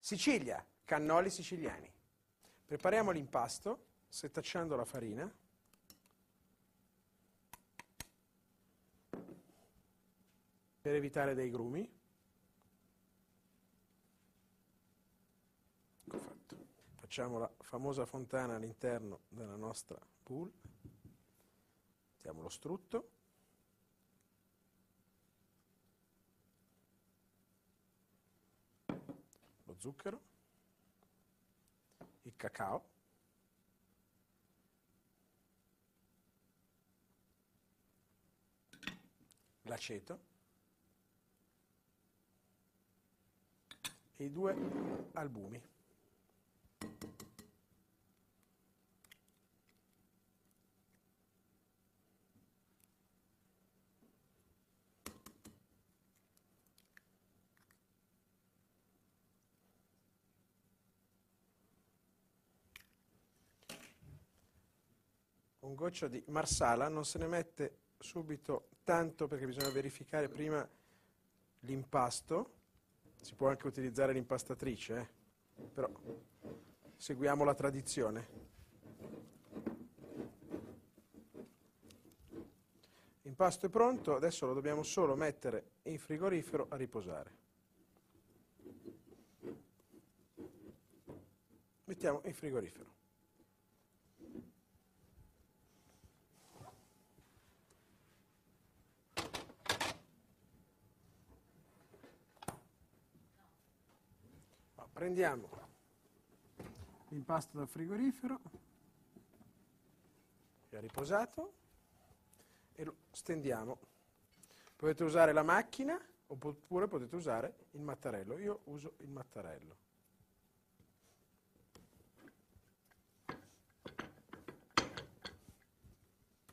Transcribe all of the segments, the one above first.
Sicilia, cannoli siciliani. Prepariamo l'impasto setacciando la farina. Per evitare dei grumi. Ecco fatto. Facciamo la famosa fontana all'interno della nostra pool. Mettiamo lo strutto. Lo zucchero. Il cacao. L'aceto. E i 2 albumi. Un goccio di marsala, non se ne mette subito tanto perché bisogna verificare prima l'impasto. Si può anche utilizzare l'impastatrice, però seguiamo la tradizione. L'impasto è pronto, adesso lo dobbiamo solo mettere in frigorifero a riposare. Mettiamo in frigorifero. Prendiamo l'impasto dal frigorifero, che è riposato, e lo stendiamo. Potete usare la macchina oppure potete usare il mattarello. Io uso il mattarello.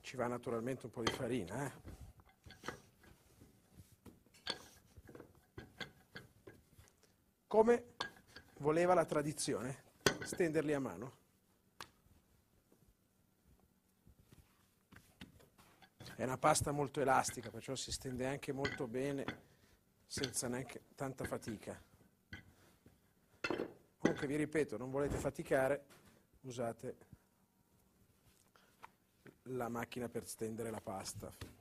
Ci va naturalmente un po' di farina, Come voleva la tradizione, stenderli a mano. È una pasta molto elastica, perciò si stende anche molto bene, senza neanche tanta fatica. Comunque vi ripeto, non volete faticare, usate la macchina per stendere la pasta.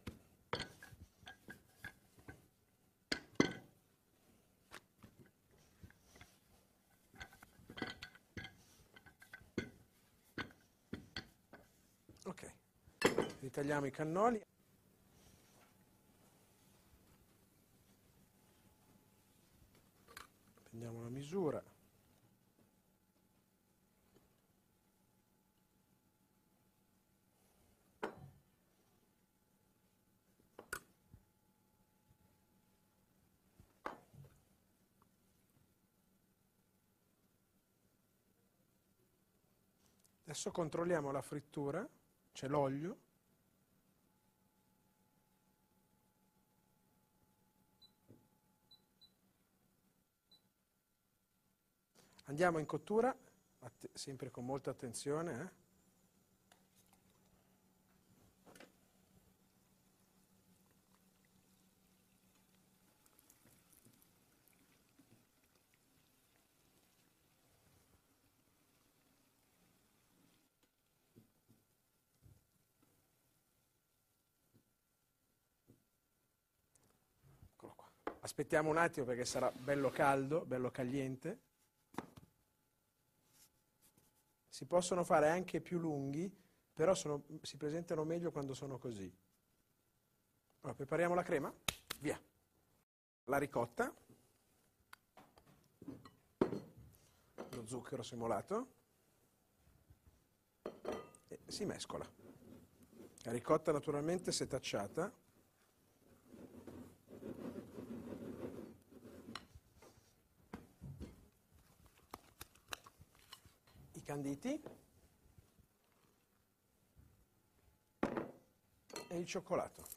Ok, ritagliamo i cannoli. Prendiamo la misura. Adesso controlliamo la frittura, c'è l'olio. Andiamo in cottura, sempre con molta attenzione. Eccolo qua. Aspettiamo un attimo perché sarà bello caldo, bello caliente. Si possono fare anche più lunghi, però si presentano meglio quando sono così. Allora, prepariamo la crema? Via. La ricotta, lo zucchero semolato e si mescola. La ricotta naturalmente setacciata. I canditi e il cioccolato.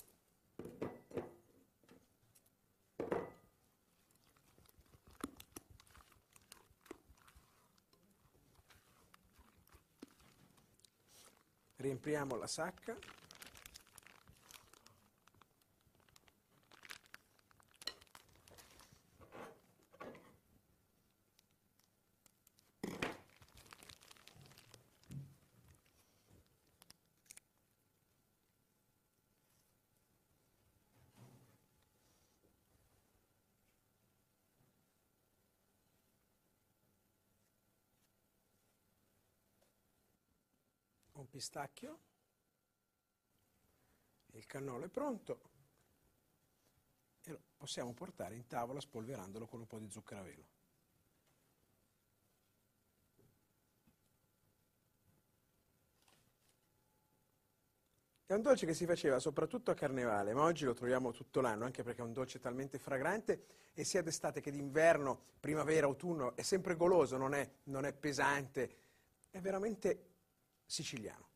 Riempiamo la sacca. pistacchio, il cannolo è pronto e lo possiamo portare in tavola spolverandolo con un po' di zucchero a velo. È un dolce che si faceva soprattutto a Carnevale, ma oggi lo troviamo tutto l'anno, anche perché è un dolce talmente fragrante e sia d'estate che d'inverno, primavera, autunno, è sempre goloso, non è pesante, è veramente siciliano.